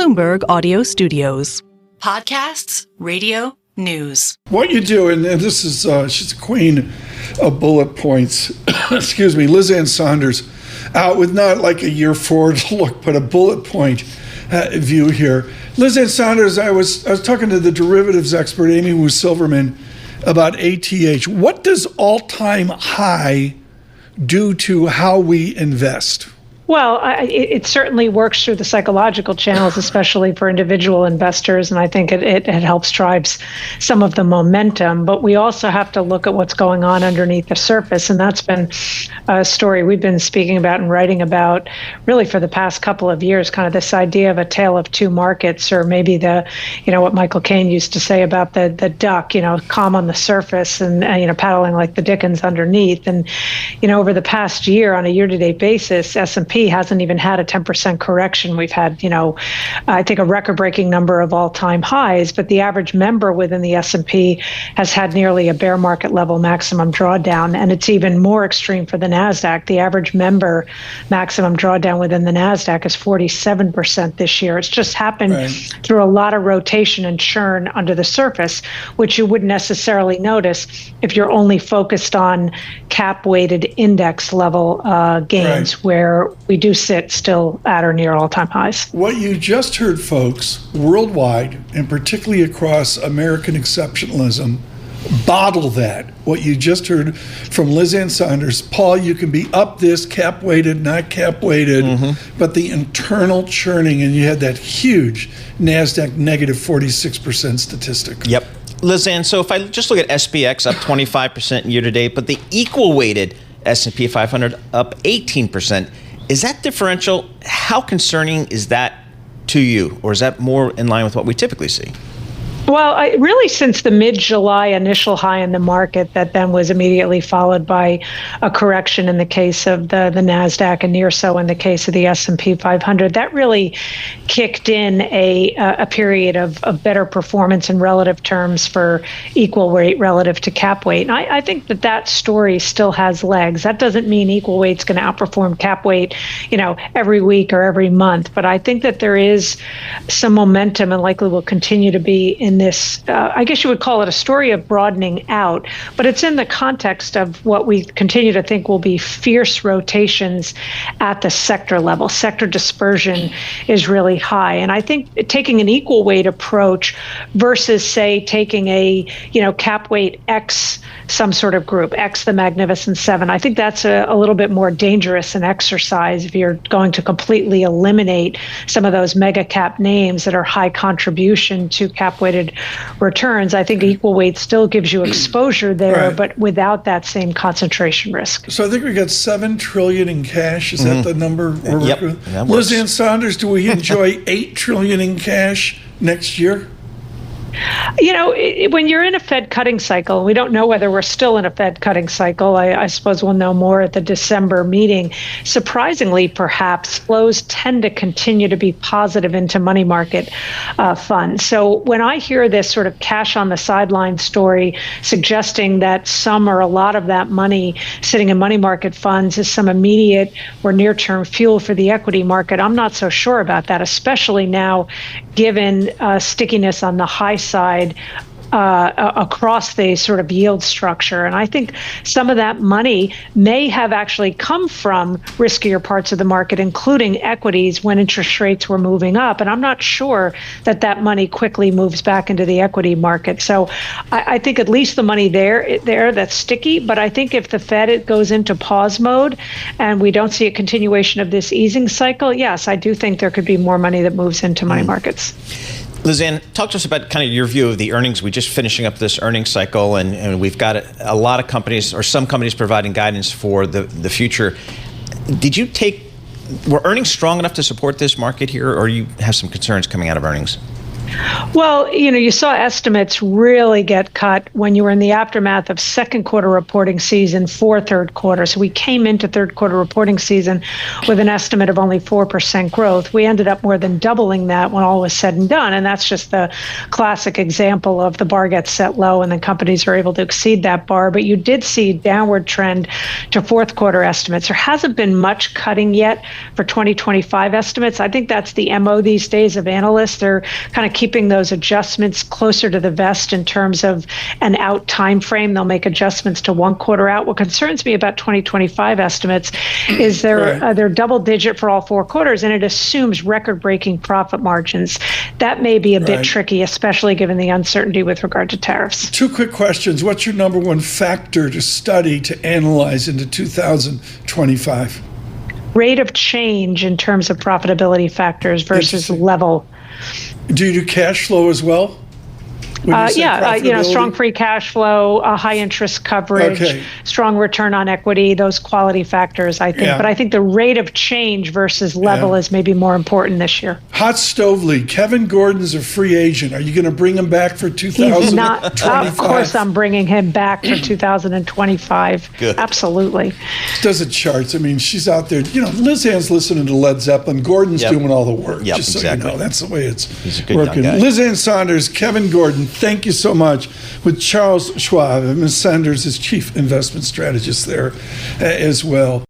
Bloomberg Audio Studios. Podcasts, radio, news. What you do, and this is, she's a queen of bullet points, excuse me, Ann Sonders, out with not like a year forward look, but a bullet point view here. Ann Sonders, I was talking to the derivatives expert, Amy Wu Silverman, about ATH. What does all-time high do to how we invest? Well, it certainly works through the psychological channels, especially for individual investors, and I think it helps drive some of the momentum. But we also have to look at what's going on underneath the surface, and that's been a story we've been speaking about and writing about really for the past couple of years, kind of this idea of a tale of two markets, or maybe what Michael Keene used to say about the duck, calm on the surface and paddling like the Dickens underneath. And, over the past year, on a year-to-date basis, S&P hasn't even had a 10% correction. We've had, I think a record-breaking number of all-time highs, but the average member within the S&P has had nearly a bear market level maximum drawdown, and it's even more extreme for the NASDAQ. The average member maximum drawdown within the NASDAQ is 47% this year. It's just happened through a lot of rotation and churn under the surface, which you wouldn't necessarily notice if you're only focused on cap-weighted index level gains, where we do sit still at or near all-time highs. What you just heard, folks, worldwide, and particularly across American exceptionalism, bottle that. What you just heard from Ann Sonders. Paul, you can be up this, cap-weighted, not cap-weighted, but the internal churning, and you had that huge NASDAQ negative 46% statistic. Yep. Ann, so if I just look at SPX up 25% year-to-date, but the equal-weighted S&P 500 up 18%, is that differential? How concerning is that to you? Or is that more in line with what we typically see? Well, really since the mid-July initial high in the market that then was immediately followed by a correction in the case of the NASDAQ and near so in the case of the S&P 500, that really kicked in a period of better performance in relative terms for equal weight relative to cap weight. And I think that story still has legs. That doesn't mean equal weight's going to outperform cap weight, every week or every month. But I think that there is some momentum and likely will continue to be in this, I guess you would call it a story of broadening out, but it's in the context of what we continue to think will be fierce rotations at the sector level. Sector dispersion is really high. And I think taking an equal weight approach versus, say, taking a, cap weight X some sort of group, X the Magnificent Seven, I think that's a little bit more dangerous an exercise if you're going to completely eliminate some of those mega cap names that are high contribution to cap weighted returns. I think equal weight still gives you exposure there, but without that same concentration risk. So I think we got $7 trillion in cash. Is that the number we're working with? Ann Sonders, do we enjoy $8 trillion in cash next year? When you're in a Fed cutting cycle, we don't know whether we're still in a Fed cutting cycle. I suppose we'll know more at the December meeting. Surprisingly, perhaps, flows tend to continue to be positive into money market funds. So when I hear this sort of cash on the sideline story suggesting that some or a lot of that money sitting in money market funds is some immediate or near-term fuel for the equity market, I'm not so sure about that, especially now given stickiness on the high side across the sort of yield structure. And I think some of that money may have actually come from riskier parts of the market, including equities when interest rates were moving up. And I'm not sure that money quickly moves back into the equity market. So I think at least the money there that's sticky. But I think if the Fed goes into pause mode and we don't see a continuation of this easing cycle, yes, I do think there could be more money that moves into money markets. Ann, talk to us about kind of your view of the earnings. We're just finishing up this earnings cycle, and we've got a lot of companies, or some companies, providing guidance for the future. Were earnings strong enough to support this market here, or you have some concerns coming out of earnings? Well, you saw estimates really get cut when you were in the aftermath of second quarter reporting season for third quarter. So we came into third quarter reporting season with an estimate of only 4% growth. We ended up more than doubling that when all was said and done. And that's just the classic example of the bar gets set low and then companies are able to exceed that bar. But you did see downward trend to fourth quarter estimates. There hasn't been much cutting yet for 2025 estimates. I think that's the MO these days of analysts. They're kind of keeping those adjustments closer to the vest in terms of an out time frame. They'll make adjustments to one quarter out. What concerns me about 2025 estimates is they're double digit for all four quarters, and it assumes record-breaking profit margins. That may be a bit tricky, especially given the uncertainty with regard to tariffs. Two quick questions. What's your number one factor to study, to analyze into 2025? Rate of change in terms of profitability factors versus level. Do you do cash flow as well? Strong free cash flow, high interest coverage, strong return on equity, those quality factors, I think. Yeah. But I think the rate of change versus level is maybe more important this year. Hot stove lead. Kevin Gordon's a free agent. Are you going to bring him back for 2025? He's not. Of course, I'm bringing him back for 2025. Good. Absolutely. Does the charts. I mean, she's out there. Liz Ann's listening to Led Zeppelin. Gordon's doing all the work. Yep, just so exactly. you know, that's the way it's He's a good working. guy. Liz Ann Sonders, Kevin Gordon, thank you so much. With Charles Schwab, and Ms. Sonders is chief investment strategist there as well.